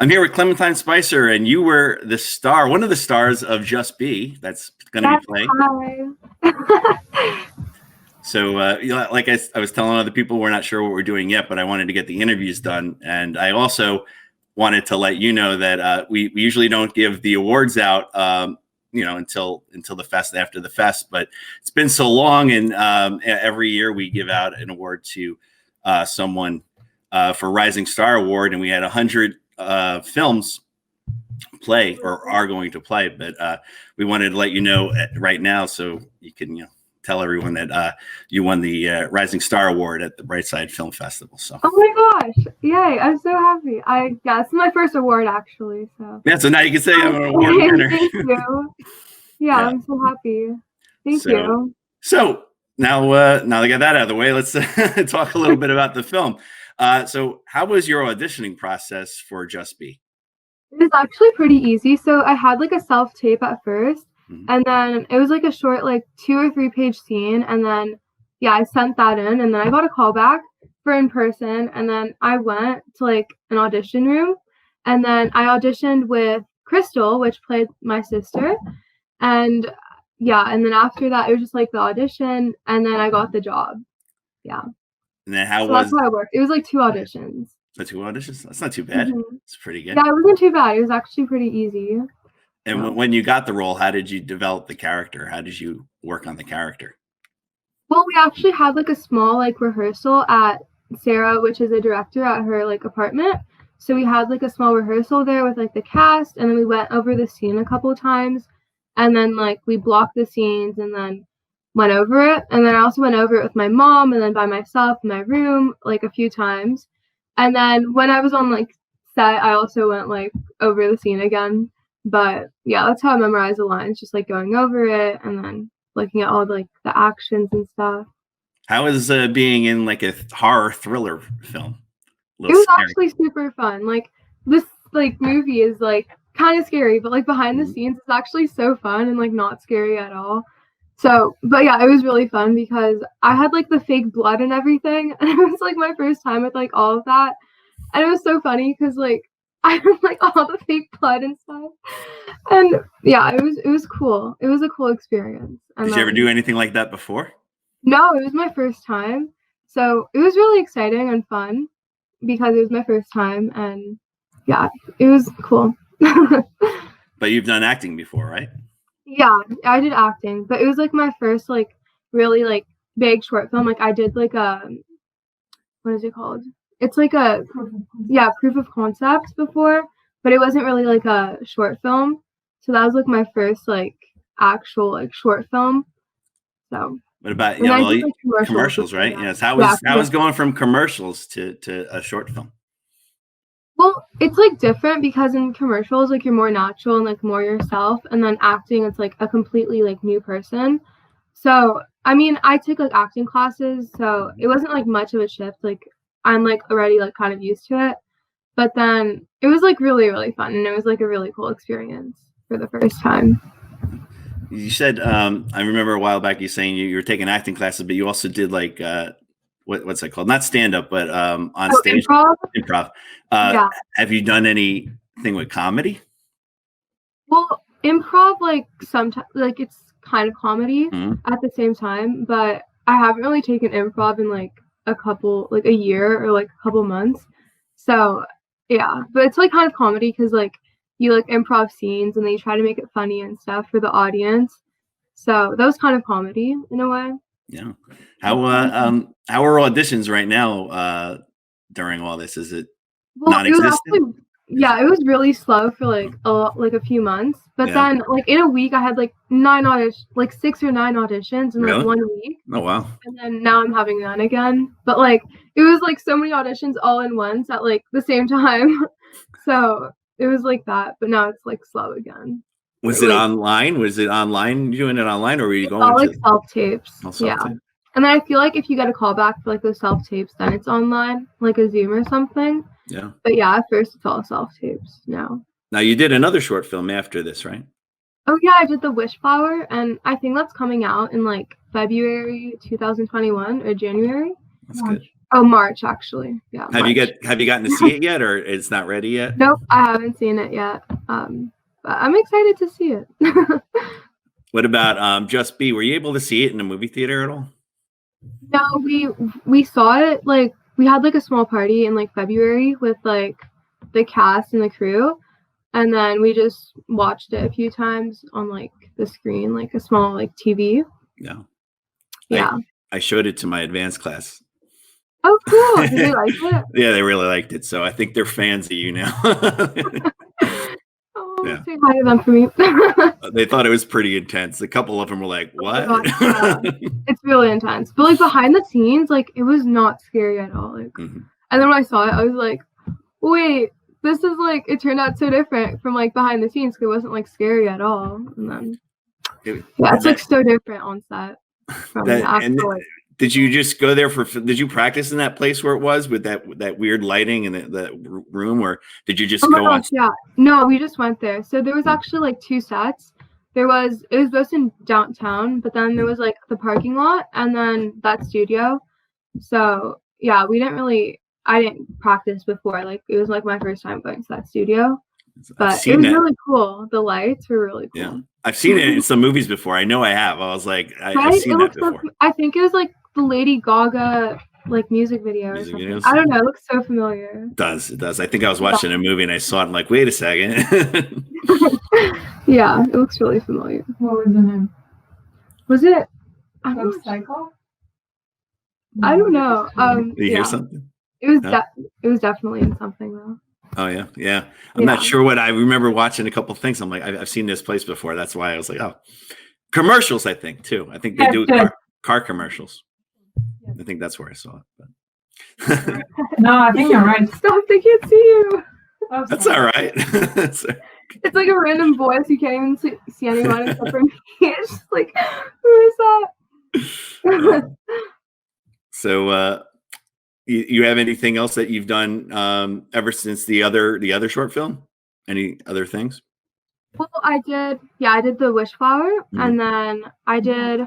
I'm here with Clementine Spicer, and you were the star, one of the stars of Just Be. That's going to be playing. Hi. So, like I was telling other people, we're not sure what we're doing yet, but I wanted to get the interviews done, and I also wanted to let you know that we usually don't give the awards out, until the fest, after the fest. But it's been so long, and every year we give out an award to someone for Rising Star Award, and we had 100 films play or are going to play, but we wanted to let you know right now so you can tell everyone that you won the Rising Star Award at the Brightside Film Festival. So Oh my gosh, yay, I'm so happy. It's my first award actually, so yeah, so now you can say I'm an award winner. Thank you. Yeah, I'm so happy. Thank you. So now I got that out of the way, let's talk a little bit about the film. So how was your auditioning process for Just Be? It was actually pretty easy. So I had like a self-tape at first, and then it was like a short, like 2 or 3 page scene, and then I sent that in, and then I got a call back for in person, and then I went to like an audition room, and then I auditioned with Crystal, which played my sister, and and then after that it was just like the audition, and then I got the job. Yeah. And then that's how it worked. It was like 2 auditions. So 2 auditions? That's not too bad. It's pretty good. Yeah, it wasn't too bad. It was actually pretty easy. And when you got the role, how did you develop the character? How did you work on the character? Well, we actually had like a small like rehearsal at Sarah, which is a director, at her like apartment. So we had like a small rehearsal there with like the cast, and then we went over the scene a couple of times, and then like we blocked the scenes and then went over it. And then I also went over it with my mom and then by myself in my room like a few times. And then when I was on like set, I also went like over the scene again. But yeah, that's how I memorized the lines, just like going over it and then looking at all like the actions and stuff. How is being in like a horror thriller film? It was actually super fun. Like this like movie is like kind of scary, but like behind the scenes it's actually so fun and like not scary at all. So, but yeah, it was really fun because I had like the fake blood and everything, and it was like my first time with like all of that, and it was so funny because like I had like all the fake blood and stuff, and yeah, it was cool. It was a cool experience. And did you ever do anything like that before? No, it was my first time, so it was really exciting and fun because it was my first time, and yeah, it was cool. But you've done acting before, right? Yeah, I did acting, but it was like my first like really like big short film. Like I did like what is it called? It's like a proof of concept before, but it wasn't really like a short film. So that was like my first like actual like short film. So what about commercials, right? Yes. How was going from commercials to a short film? Well, it's like different because in commercials, like you're more natural and like more yourself, and then acting, it's like a completely like new person. So, I mean, I took like acting classes, so it wasn't like much of a shift. Like I'm like already like kind of used to it, but then it was like really, really fun, and it was like a really cool experience for the first time. You said, I remember a while back you saying you were taking acting classes, but you also did like what's that called? Not stand up, but on stage improv. Have you done anything with comedy? Well, improv like sometimes like it's kind of comedy at the same time, but I haven't really taken improv in like a year or like a couple months. So yeah, but it's like kind of comedy because like you like improv scenes and then you try to make it funny and stuff for the audience. So that was kind of comedy in a way. Yeah. How are auditions right now during all this? Is it non-existent? It was really slow for like a few months, but then like in a week I had like 6 or 9 auditions in like 1 week. Oh wow. And then now I'm having none again, but like it was like so many auditions all in once at like the same time. So it was like that, but now it's like slow again. Was it online? Was it online? You doing it online, or were you going all like self-tapes? Yeah. And then I feel like if you get a call back for like those self-tapes, then it's online, like a Zoom or something. Yeah. But yeah, at first it's all self-tapes now. Now you did another short film after this, right? Oh yeah, I did The Wishflower, and I think that's coming out in like February 2021 or January. That's good. Oh, March actually. Yeah. Have March. you gotten to see it yet, or it's not ready yet? Nope, I haven't seen it yet. But I'm excited to see it. What about Just Be? Were you able to see it in a movie theater at all? No, we saw it like we had like a small party in like February with like the cast and the crew, and then we just watched it a few times on like the screen, like a small like TV. No. Yeah. I showed it to my advanced class. Oh, cool. Did they like it? Yeah, they really liked it. So I think they're fans of you now. Oh, Yeah. say hi to them for me. They thought it was pretty intense. A couple of them were like, "What?" Oh gosh, yeah. It's really intense, but like behind the scenes, like it was not scary at all. Like, Mm-hmm. and then when I saw it, I was like, "Wait, this is like it turned out so different from like behind the scenes. 'Cause it wasn't like scary at all." And then, yeah, it's like so different on set from the actual. Like, did you just go there did you practice in that place where it was with that weird lighting in the room, or did you just go on? Yeah, no, we just went there. So there was actually like two sets. It was both in downtown, but then there was like the parking lot and then that studio. So yeah, I didn't practice before. Like it was like my first time going to that studio. But it was really cool. The lights were really cool. Yeah. I've seen it in some movies before. I know I have. I was like, I've seen that before. I think it was like the Lady Gaga like music video or something. Videos? I don't know. It looks so familiar. It does. I think I was watching a movie and I saw it. I'm like, wait a second. Yeah, it looks really familiar. What was the name? Was it Cycle? I don't know. Did you hear something? It was definitely in something though. Oh yeah. I'm not sure what I remember watching a couple of things. I'm like, I've seen this place before. That's why I was like, oh, commercials. I think too. I think they do car commercials. I think that's where I saw it. But. No, I think you're right. Stop! They can't see you. Oh, that's all right. It's like a random voice. You can't even see anyone except for me. It's just like, who is that? So, you have anything else that you've done ever since the other short film? Any other things? Well, I did the Wish Flower, and then I did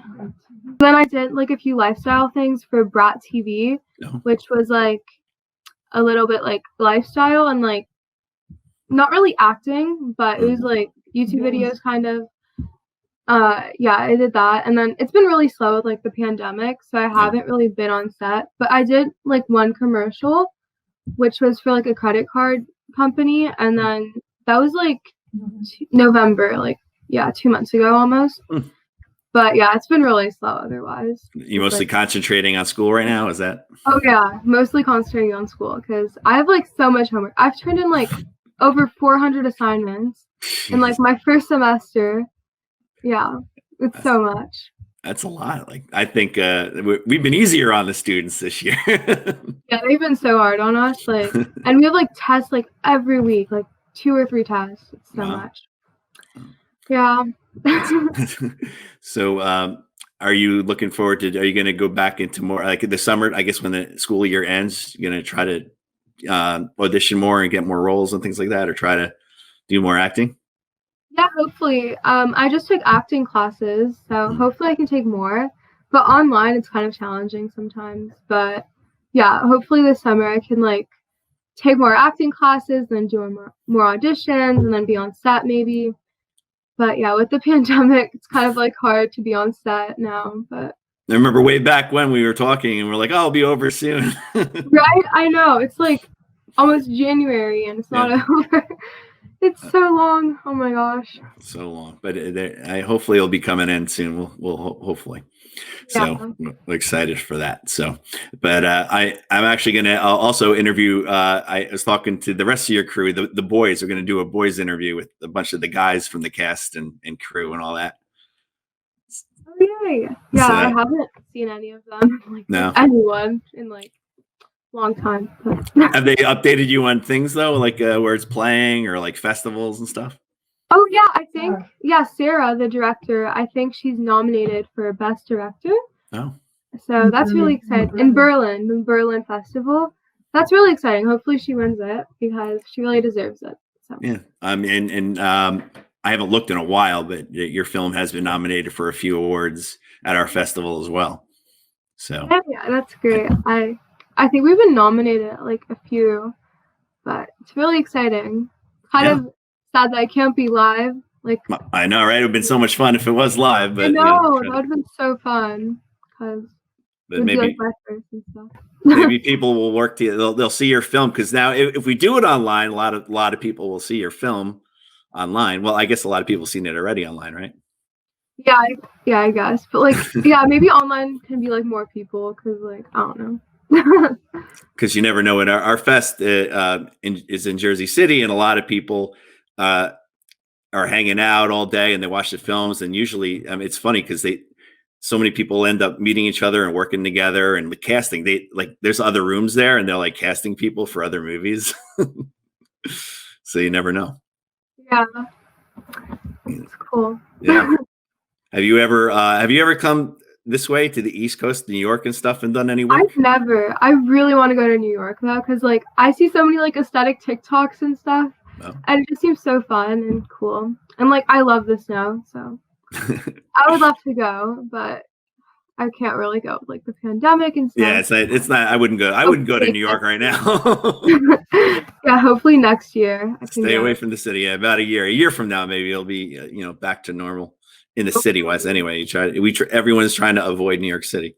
like a few lifestyle things for Brat TV, which was like a little bit like lifestyle and like not really acting, but it was like YouTube videos kind of. Yeah, I did that, and then it's been really slow with like the pandemic, so I haven't really been on set. But I did like one commercial, which was for like a credit card company, and then that was like November, like 2 months ago almost. But yeah, it's been really slow otherwise. You mostly concentrating on school right now, is that? Oh yeah, mostly concentrating on school because I have like so much homework. I've turned in like over 400 assignments in like my first semester. Yeah, it's so much. That's a lot. Like I think we've been easier on the students this year. Yeah, they've been so hard on us. Like, and we have like tests like every week, like 2 or 3 tests. It's so much. Yeah. So, are you looking forward to? Are you going to go back into more like the summer? I guess when the school year ends, you're going to try to audition more and get more roles and things like that, or try to do more acting. Yeah, hopefully. I just took acting classes, so hopefully I can take more. But online, it's kind of challenging sometimes. But yeah, hopefully this summer I can like take more acting classes, then do more auditions, and then be on set maybe. But yeah, with the pandemic, it's kind of like hard to be on set now. But I remember way back when we were talking, and we're like, "Oh, I'll be over soon." Right? I know. It's like almost January, and it's not over. It's so long. Oh my gosh. So long, but hopefully it'll be coming in soon. We'll hopefully. So we're excited for that. So, but I'm actually going to also interview. I was talking to the rest of your crew. The boys are going to do a boys interview with a bunch of the guys from the cast and crew and all that. Oh yay! Yeah, so I haven't seen any of them. Like anyone in like long time. Have they updated you on things though, like where it's playing or like festivals and stuff? Oh yeah, I think Sarah, the director, I think she's nominated for Best Director. Oh. So that's really exciting. In Berlin, the Berlin Festival. That's really exciting. Hopefully she wins it because she really deserves it. So. Yeah. And I haven't looked in a while, but your film has been nominated for a few awards at our festival as well. So yeah, that's great. I think we've been nominated at like a few, but it's really exciting. Kind of sad that I can't be live. Like I know, right? It would have been so much fun if it was live, but I know that would have been so fun because it would be like my first and stuff. Maybe people will work to they'll see your film, because now if we do it online, a lot of people will see your film online. Well, I guess a lot of people have seen it already online, right? Yeah, I guess. But like, yeah, maybe online can be like more people because like I don't know. Because you never know. When our fest is in Jersey City, and a lot of people are hanging out all day and they watch the films. And usually, it's funny because so many people end up meeting each other and working together and the casting. There's other rooms there, and they're like casting people for other movies. So you never know. Yeah, it's cool. Yeah. Have you ever come this way to the East Coast, New York and stuff, and done any work? I've never. I really want to go to New York though, because like I see so many like aesthetic TikToks and stuff, and it just seems so fun and cool. And like I love the snow, so I would love to go, but I can't really go with like the pandemic and stuff. Yeah, it's not. I wouldn't go. I wouldn't go to New York right now. Yeah, hopefully next year. Stay away from the city. Yeah, about a year from now, maybe it'll be back to normal in the city wise. Anyway, everyone's trying to avoid New York City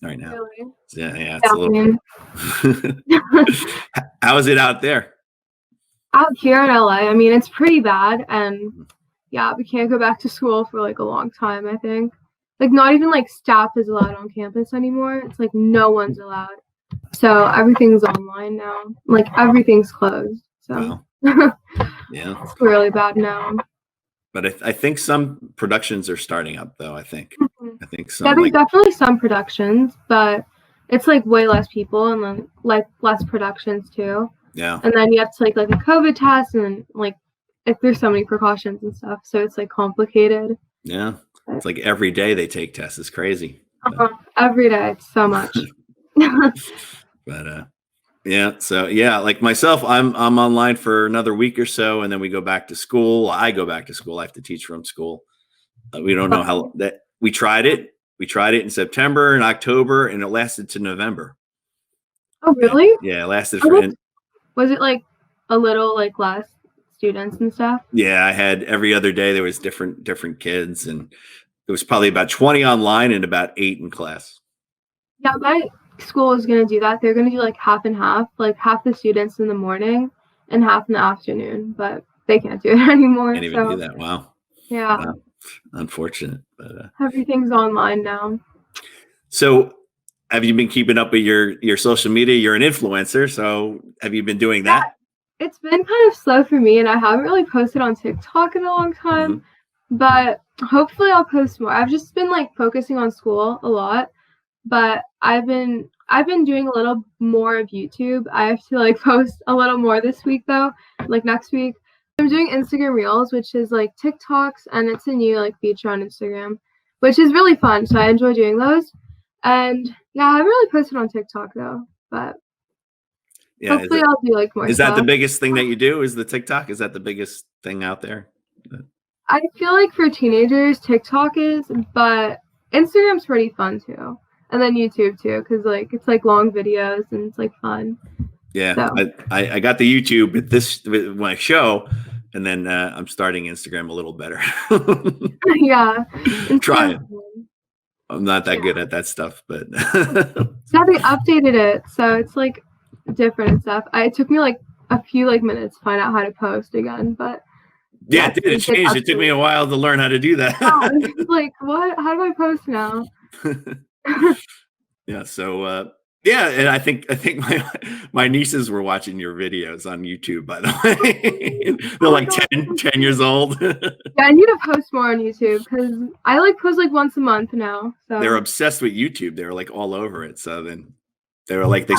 right now. Really? Yeah, it's a little. How is it out there? Out here in LA, I mean, it's pretty bad, and yeah, we can't go back to school for like a long time. I think. Like not even like staff is allowed on campus anymore. It's like no one's allowed. So everything's online now. Like everything's closed. So yeah, it's really bad now. But I think some productions are starting up though. I think some. Yeah, there's definitely some productions, but it's like way less people and then like less productions too. Yeah. And then you have to like a COVID test and then like if there's so many precautions and stuff. So it's like complicated. Yeah. It's like every day they take tests. It's crazy. Every day. It's so much. But yeah. So yeah, like myself, I'm online for another week or so, and then we go back to school. I go back to school. I have to teach from school. We don't know how that we tried it. We tried it in September and October, and it lasted to November. Oh really? Yeah, it lasted was it like a little like less students and stuff? Yeah, I had every other day there was different kids, and there was probably about 20 online and about 8 in class. Yeah, my school is gonna do that. They're gonna do like half and half, like half the students in the morning and half in the afternoon, but they can't do it anymore. Can't even do that. Wow. Yeah. Wow. Unfortunate, but everything's online now. So have you been keeping up with your social media? You're an influencer, so have you been doing that? It's been kind of slow for me, and I haven't really posted on TikTok in a long time, but hopefully I'll post more. I've just been like focusing on school a lot, but I've been doing a little more of YouTube. I have to like post a little more this week though, like next week. I'm doing Instagram Reels, which is like TikToks, and it's a new like feature on Instagram, which is really fun. So I enjoy doing those. And yeah, I haven't really posted on TikTok though, but yeah, hopefully I'll do like more. Is that the biggest thing that you do? Is the TikTok? Is that the biggest thing out there? I feel like for teenagers, TikTok is, but Instagram's pretty fun too, and then YouTube too, because like it's like long videos and it's like fun. Yeah, so. I got the YouTube with my show, and then I'm starting Instagram a little better. Yeah, try it. I'm not that good at that stuff, but yeah, they updated it, so it's like different and stuff. It took me like a few like minutes to find out how to post again, but yeah, it did. It changed. It took me a while to learn how to do that. Like, what? How do I post now? Yeah. So, yeah, and I think my nieces were watching your videos on YouTube. By the way, they're like 10 years old. Yeah, I need to post more on YouTube because I like post like once a month now. So they're obsessed with YouTube. They were like all over it. So then they were like, they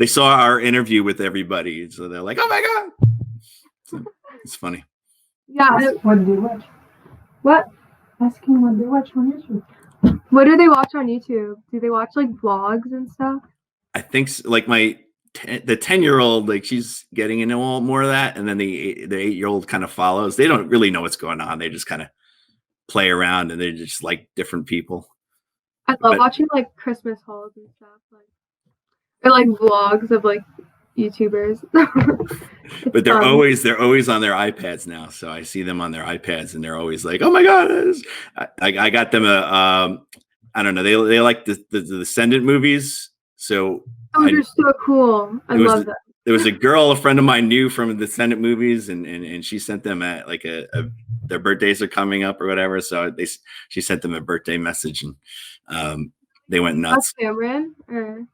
saw our interview with everybody. So they're like, oh my god, so it's funny. Yeah. What do they watch? What? Asking what they watch on YouTube. What do they watch on YouTube? Do they watch like vlogs and stuff? I think like the 10-year-old, like she's getting into all more of that, and then the 8-year-old kind of follows. They don't really know what's going on. They just kind of play around, and they're just like different people. I love watching like Christmas hauls and stuff. Like Or like vlogs of like YouTubers. But they're always on their iPads now. So I see them on their iPads, and they're always like, "Oh my god!" I got them I don't know. They like the Descendant movies. So they're so cool. I love them. There was a girl a friend of mine knew from the Descendant movies, and she sent them at like their birthdays are coming up or whatever. So she sent them a birthday message, and they went nuts. Dove Cameron, or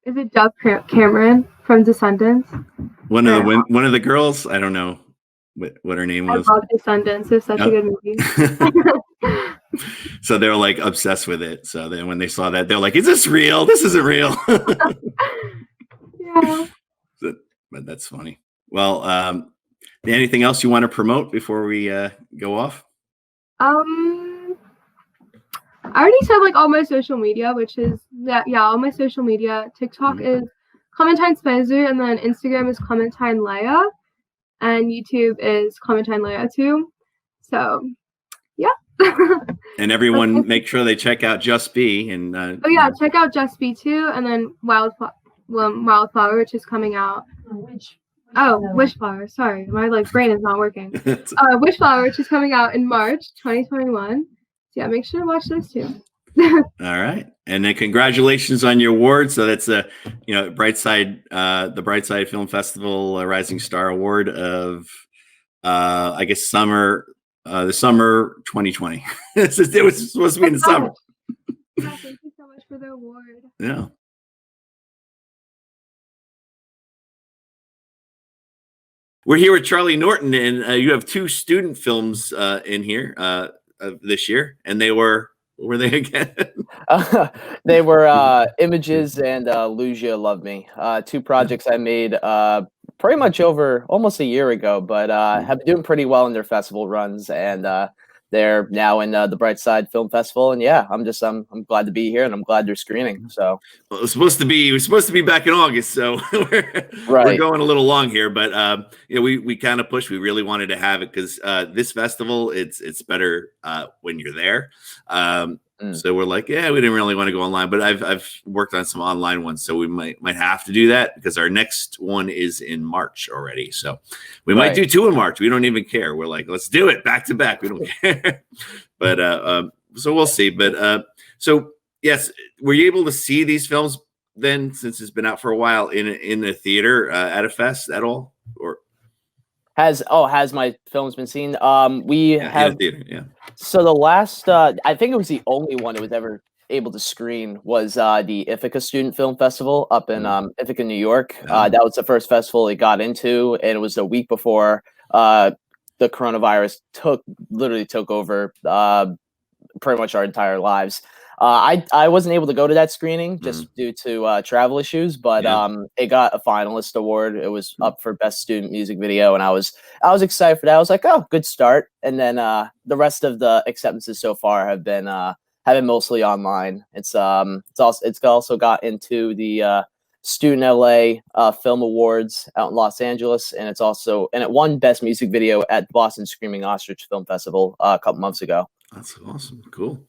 is it Dove Cameron from Descendants? One of the girls. I don't know what her name was. I love Descendants. It's such a good movie. So they were like obsessed with it. So then when they saw that, they're like, "Is this real? This isn't real." Yeah. But that's funny. Well, anything else you want to promote before we go off? I already said like all my social media, which is all my social media. TikTok is Clementine Spicer, and then Instagram is Clementine Leia, and YouTube is Clementine Leia too. So, yeah. And everyone, make sure they check out Just Be and. Check out Just Be too, and then Wildflower, which is coming out. Wishflower. Sorry, my brain is not working. Wishflower, which is coming out in March 2021. So yeah, make sure to watch those too. All right, and then congratulations on your award. So that's Brightside, the Brightside Film Festival Rising Star Award of I guess the summer 2020. It was supposed to be in the summer. Yeah, thank you so much for the award. Yeah. We're here with Charlie Norton, and you have 2 student films in here this year, and they were. What were they again? They were Images and Lose You, Love Me. 2 projects I made pretty much over almost a year ago, but have been doing pretty well in their festival runs, and they're now in the Brightside Film Festival. And yeah, I'm glad to be here, and I'm glad they're screening. So it was supposed to be back in August, so we're going a little long here, but we kind of pushed. We really wanted to have it because this festival, it's better when you're there. So we're like, yeah, we didn't really want to go online, but I've worked on some online ones, so we might have to do that because our next one is in March already. So we might do 2 in March. We don't even care. We're like, let's do it back to back. We don't care. But so we'll see. But so yes, were you able to see these films then, since it's been out for a while, in the theater at a fest at all, or? Has my films been seen? We have. In the theater, So the last, I think it was the only one that was ever able to screen was the Ithaca Student Film Festival up in Ithaca, New York. That was the first festival it got into, and it was the week before the coronavirus literally took over pretty much our entire lives. I wasn't able to go to that screening just due to travel issues, but it got a finalist award. It was up for best student music video, and I was excited for that. I was like, oh, good start. And then the rest of the acceptances so far have been mostly online. It's also got into the Student LA Film Awards out in Los Angeles, and it won best music video at Boston Screaming Ostrich Film Festival a couple months ago. That's awesome. Cool.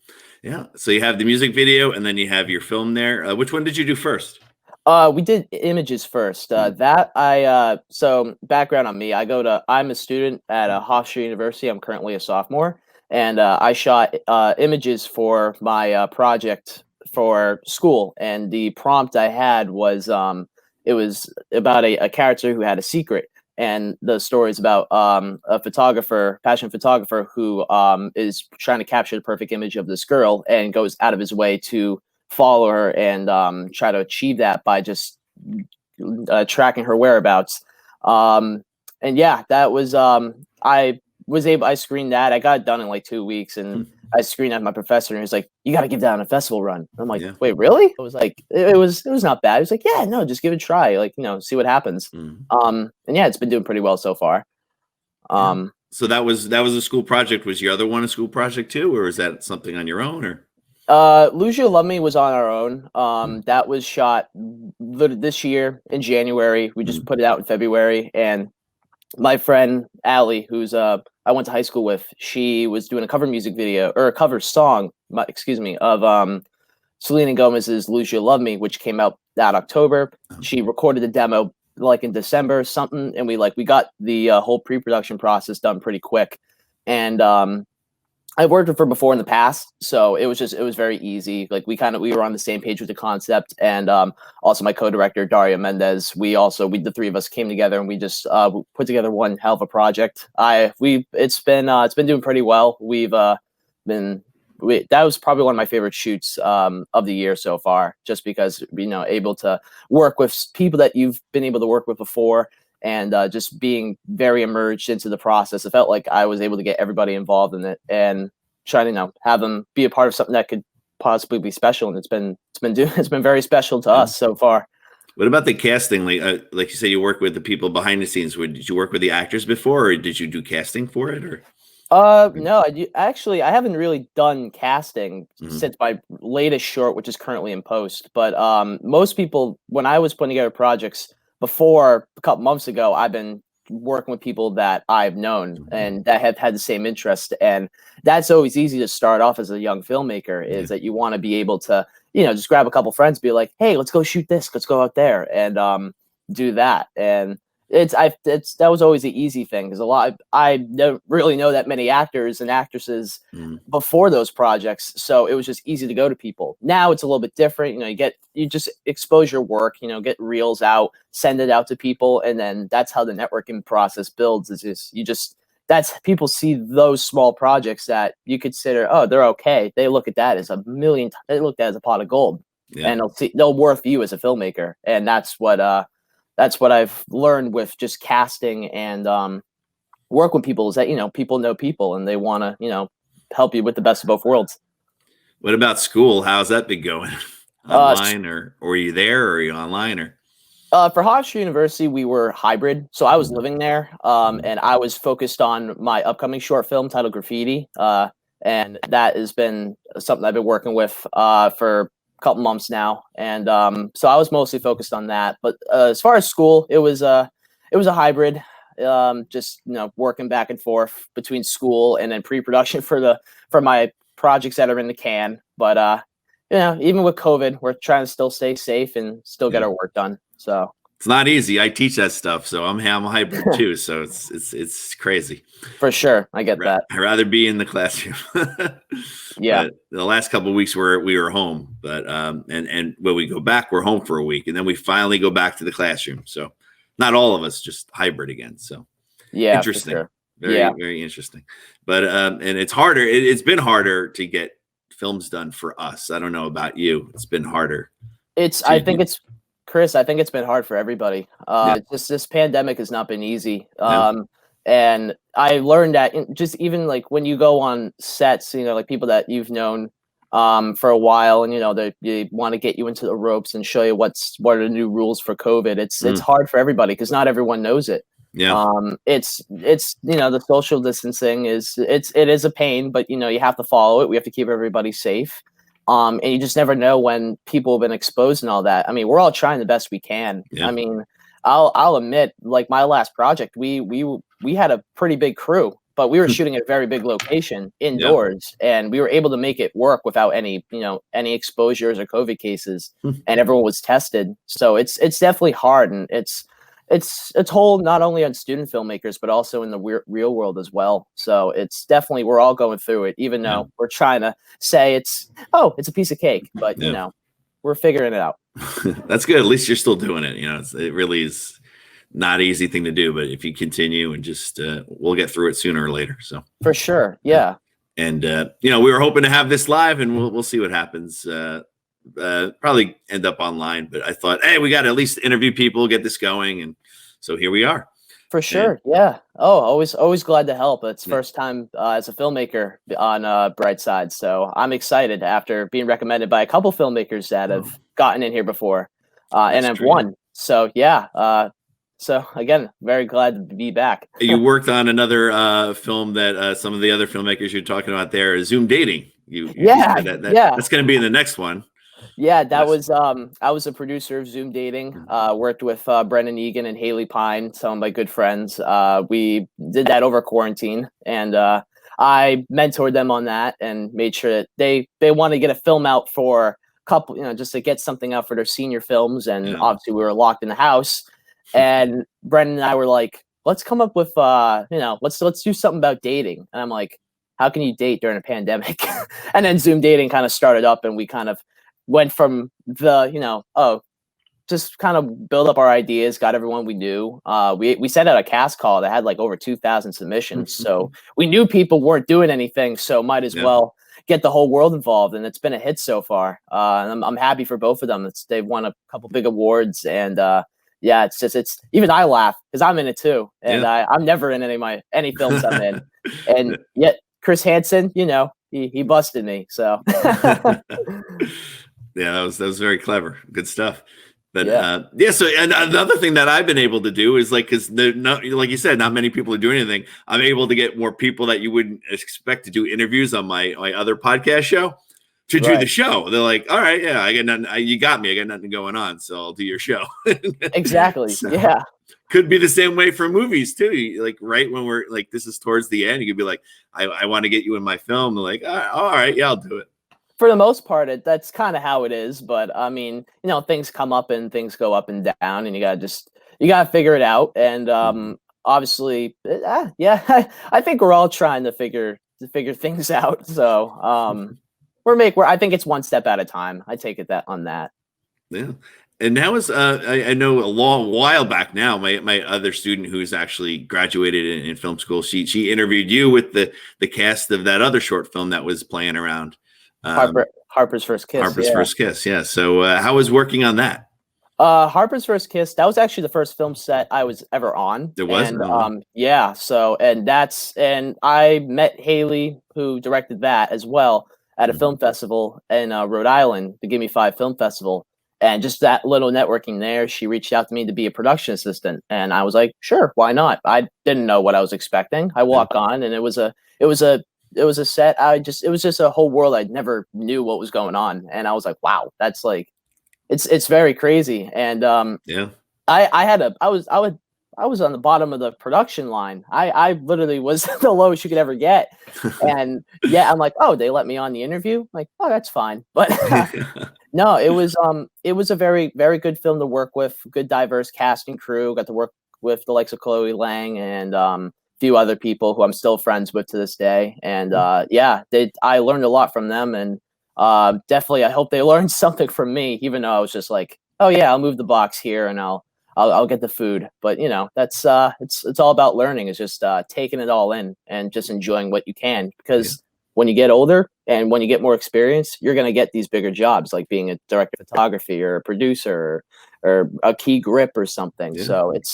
Yeah. So you have the music video, and then you have your film there. Which one did you do first? We did Images first. So background on me, I'm a student at Hofstra University. I'm currently a sophomore, and I shot images for my project for school. And the prompt I had was it was about a character who had a secret. And the story is about a passionate photographer who is trying to capture the perfect image of this girl and goes out of his way to follow her and try to achieve that by just tracking her whereabouts. And yeah, that was I screened that. I got it done in like 2 weeks, and I screened at my professor, and he was like, "You got to give that on a festival run." I'm like, "Wait, really?" I was like, "It was not bad." He was like, "Yeah, no, just give it a try. Like, see what happens." And yeah, it's been doing pretty well so far. So that was a school project. Was your other one a school project too, or is that something on your own? Or Lose You, Love Me was on our own. That was shot this year in January. We just put it out in February, and my friend Allie, who's I went to high school with, she was doing a cover music video or a cover song, of Selena Gomez's "Lose You Love Me," which came out that October. She recorded the demo like in December or something, and we got the whole pre-production process done pretty quick. And I've worked with her before in the past, so it was very easy. Like we were on the same page with the concept, and also my co-director Daria Mendez. The three of us came together and we just put together one hell of a project. It's been doing pretty well. That was probably one of my favorite shoots of the year so far, just because able to work with people that you've been able to work with before. And just being very immersed into the process, it felt like I was able to get everybody involved in it and try to have them be a part of something that could possibly be special. And it's been very special to us so far. What about the casting? Like you say, you work with the people behind the scenes. Did you work with the actors before, or did you do casting for it? Or no, I haven't really done casting since my latest short, which is currently in post. But most people, when I was putting together projects before a couple months ago, I've been working with people that I've known and that have had the same interest. And that's always easy to start off as a young filmmaker, is that you want to be able to, just grab a couple friends, be like, hey, let's go shoot this. Let's go out there and do that. And that was always the easy thing, because I don't really know that many actors and actresses before those projects, so it was just easy to go to people. Now it's a little bit different. You just expose your work, get reels out, send it out to people, and then that's how the networking process builds. That's people see those small projects that you consider, oh, they're okay. They look at that as they look at that as a pot of gold, and they'll worth you as a filmmaker, and that's what I've learned with just casting and work with people, is that, people know people and they want to, help you with the best of both worlds. what about school? How's that been going? Online or are you there, or are you online? Or for Hofstra University, we were hybrid. So I was living there and I was focused on my upcoming short film titled Graffiti. And that has been something I've been working with for couple months now, and so I was mostly focused on that. But as far as school, it was a hybrid, just working back and forth between school and then pre-production for my projects that are in the can. But even with COVID, we're trying to still stay safe and still get our work done. So it's not easy. I teach that stuff, so I'm hybrid too. So it's crazy. For sure, I get that. I'd rather be in the classroom. Yeah. But the last couple of weeks we were home, but and when we go back, we're home for a week, and then we finally go back to the classroom. So not all of us, just hybrid again. So yeah, interesting. For sure. Very interesting. But and it's harder. It's been harder to get films done for us. I don't know about you. It's been harder. Chris, I think it's been hard for everybody. This pandemic has not been easy. And I learned that just even like when you go on sets, like people that you've known for a while, and they want to get you into the ropes and show you what are the new rules for COVID. It's hard for everybody because not everyone knows it. Yeah. It's the social distancing it is a pain, but you have to follow it. We have to keep everybody safe. And you just never know when people have been exposed and all that. I mean, we're all trying the best we can. Yeah. I mean, I'll admit, like my last project, we had a pretty big crew, but we were shooting at a very big location indoors, and we were able to make it work without any exposures or COVID cases, and everyone was tested. So it's definitely hard, and it's a toll not only on student filmmakers but also in the real world as well. So it's definitely, we're all going through it, even though we're trying to say it's a piece of cake, but we're figuring it out. That's good. At least you're still doing it. It really is not an easy thing to do, but if you continue and just we'll get through it sooner or later. So for sure. Yeah. And we were hoping to have this live, and we'll see what happens. Probably end up online, but I thought, hey, we got to at least interview people, get this going, and so here we are. For sure. Yeah. Oh, always glad to help. It's first time as a filmmaker on Brightside, so I'm excited after being recommended by a couple filmmakers that have gotten in here before, and I've won. So yeah. So again, very glad to be back. You worked on another film that some of the other filmmakers you're talking about there is Zoom Dating. That's going to be in the next one. Yeah, that was I was a producer of Zoom Dating. Worked with Brendan Egan and Haley Pine, some of my good friends. We did that over quarantine, and I mentored them on that and made sure that they want to get a film out for couple, just to get something out for their senior films. And Yeah. obviously we were locked in the house, and Brendan and I were like, let's come up with, let's do something about dating. And I'm like, how can you date during a pandemic? And then Zoom dating kind of started up, and we kind of went from the, just kind of build up our ideas, got everyone we knew. We sent out a cast call that had like over 2,000 submissions. So we knew people weren't doing anything, so might as well get the whole world involved. And it's been a hit so far. And I'm happy for both of them. They've won a couple big awards, and it's even I laugh because I'm in it too. And I'm never in any films I'm in. And yet Chris Hansen, he busted me. So yeah, that was very clever. Good stuff. But yeah. So and another thing that I've been able to do is like, because like you said, not many people are doing anything. I'm able to get more people that you wouldn't expect to do interviews on my other podcast show to do the show. They're like, all right, yeah, I got nothing. You got me. I got nothing going on, so I'll do your show. Exactly. So, yeah. Could be the same way for movies too. Like right when we're like, this is towards the end, you could be like, I want to get you in my film. They're like, all right, yeah, I'll do it. For the most part, that's kind of how it is. But I mean, things come up and things go up and down, and you gotta figure it out. And obviously, I think we're all trying to figure things out. So I think it's one step at a time. I take it on that. Yeah. And now is I know a long while back now, my other student who's actually graduated in film school, she interviewed you with the cast of that other short film that was playing around. Harper's First Kiss. First Kiss, yeah. So how was working on that? Harper's First Kiss, that was actually the first film set I was ever on. It was? And, so and I met Haley, who directed that as well, at a film festival in Rhode Island, the Give Me Five Film Festival. And just that little networking there, she reached out to me to be a production assistant, and I was like, sure, why not? I didn't know what I was expecting. I walk on, and it was a set. It was just a whole world. I never knew what was going on, and I was like, wow, that's like, it's very crazy. And I was on the bottom of the production line. I literally was the lowest you could ever get. And I'm like, oh, they let me on the interview. I'm like, oh, that's fine. But no, it was a very, very good film to work with. Good, diverse cast and crew. Got to work with the likes of Chloe Lang and a few other people who I'm still friends with to this day. And I learned a lot from them. And definitely, I hope they learned something from me, even though I was just like, oh yeah, I'll move the box here and I'll get the food. But that's it's all about learning. It's just taking it all in and just enjoying what you can, because when you get older and when you get more experience, you're going to get these bigger jobs, like being a director of photography or a producer or a key grip or something. Yeah. So it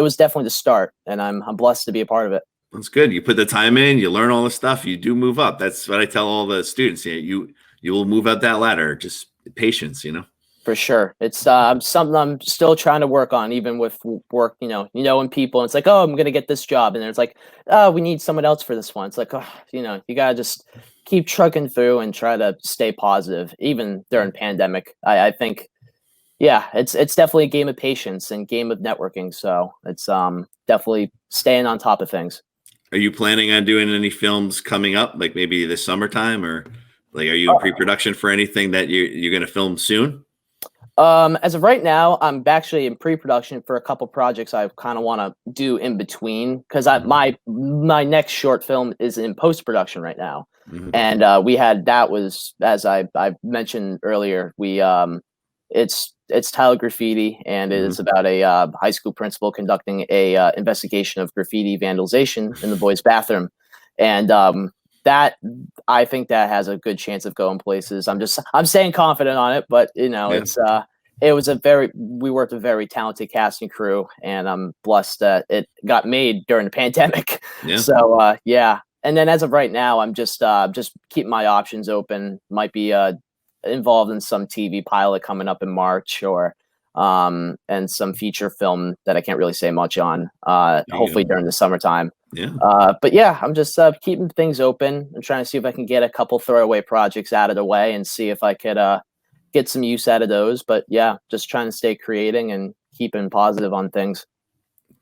was definitely the start, and I'm blessed to be a part of it. That's good. You put the time in, you learn all the stuff, you do move up. That's what I tell all the students. You will move up that ladder. Just patience, For sure. It's something I'm still trying to work on, even with work, and people, and it's like, oh, I'm going to get this job. And then it's like, oh, we need someone else for this one. It's like, oh, you got to just keep trucking through and try to stay positive, even during pandemic. I think, it's definitely a game of patience and game of networking. So it's definitely staying on top of things. Are you planning on doing any films coming up, like maybe this summertime, or like, are you in pre-production for anything that you're going to film soon? As of right now, I'm actually in pre-production for a couple projects I kind of want to do in between, because my next short film is in post-production right now. Mm-hmm. And that was, as I mentioned earlier, it's Tyler Graffiti, and it is about a high school principal conducting a investigation of graffiti vandalization in the boys' bathroom. And that, I think that has a good chance of going places. I'm staying confident on it, but we worked with a very talented casting crew, and I'm blessed that it got made during the pandemic. Yeah. So and then as of right now, I'm just keeping my options open. Might be involved in some TV pilot coming up in March, or and some feature film that I can't really say much on. Hopefully during the summertime. Yeah. But I'm just keeping things open and trying to see if I can get a couple throwaway projects out of the way and see if I could get some use out of those. But just trying to stay creating and keeping positive on things.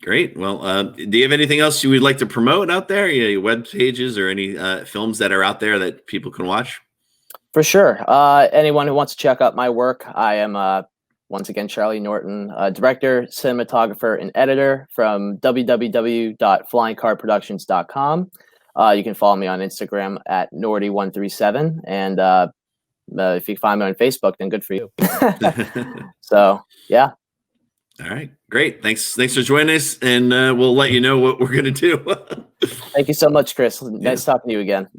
Great. Well, do you have anything else you would like to promote out there? Your web pages or any films that are out there that people can watch? For sure. Anyone who wants to check out my work, I am once again Charlie Norton, director, cinematographer, and editor from www.flyingcarproductions.com. You can follow me on Instagram at Nordy137, and if you find me on Facebook, then good for you. So yeah. All right, great. Thanks for joining us, and we'll let you know what we're gonna do. Thank you so much, Chris. Nice talking to you again.